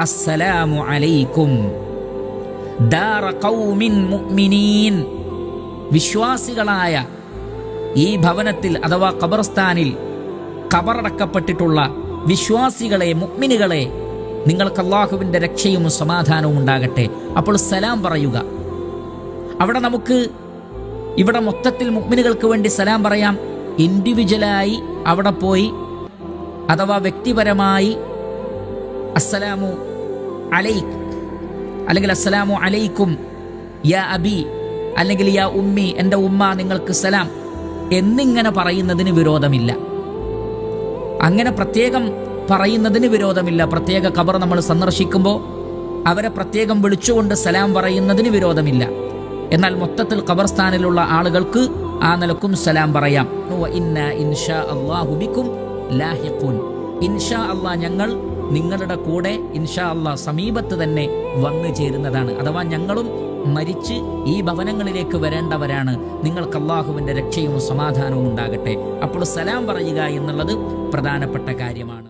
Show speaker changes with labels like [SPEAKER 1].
[SPEAKER 1] അസ്സലാമു അലൈക്കും ദാറ ഖൗമിൻ മുഅ്മിനീൻ. വിശ്വാസികളായ ഈ ഭവനത്തിൽ അഥവാ ഖബർസ്ഥാനിൽ ഖബറടക്കപ്പെട്ടിട്ടുള്ള വിശ്വാസികളെ, മുഅ്മിനുകളെ, നിങ്ങൾക്ക് അല്ലാഹുവിൻ്റെ രക്ഷയും സമാധാനവും ഉണ്ടാകട്ടെ. അപ്പോൾ സലാം പറയുക. അവിടെ നമുക്ക് ഇവിടെ മൊത്തത്തിൽ മുഅ്മിനുകൾക്ക് വേണ്ടി സലാം പറയാം. ഇൻഡിവിജ്വലായി അവിടെ പോയി അഥവാ വ്യക്തിപരമായി അസ്സലാമു അലൈക് അല്ലെങ്കിൽ അസ്സലാമു അലൈക്കും യാ അബി അല്ലെങ്കിൽ യാ ഉമ്മി, എൻ്റെ ഉമ്മ നിങ്ങൾക്ക് സലാം എന്നിങ്ങനെ പറയുന്നതിന് വിരോധമില്ല. അങ്ങനെ പ്രത്യേകം പറയുന്നതിന് വിരോധമില്ല. പ്രത്യേക ഖബർ നമ്മൾ സന്ദർശിക്കുമ്പോൾ അവരെ പ്രത്യേകം വിളിച്ചുകൊണ്ട് സലാം പറയുന്നതിന് വിരോധമില്ല. എന്നാൽ മൊത്തത്തിൽ ഖബർസ്ഥാനിലുള്ള ആളുകൾക്ക് ആ നിലക്കും സലാം പറയാം. ഇന്നാ ഇൻഷാ അല്ലാഹു ബിക്കും ലാഹിഖൂൻ. ഇൻഷാ അല്ലാഹ് ഞങ്ങൾ നിങ്ങളുടെ കൂടെ ഇൻഷാ അല്ലാഹ് സമീപത്ത് തന്നെ വന്നു ചേരുന്നതാണ്. അഥവാ ഞങ്ങളും മരിച്ച് ഈ ഭവനങ്ങളിലേക്ക് വരേണ്ടവരാണ്. നിങ്ങൾക്ക് അല്ലാഹുവിൻ്റെ രക്ഷയും സമാധാനവും ഉണ്ടാകട്ടെ. അപ്പോൾ സലാം പറയുക എന്നുള്ളത് പ്രധാനപ്പെട്ട കാര്യമാണ്.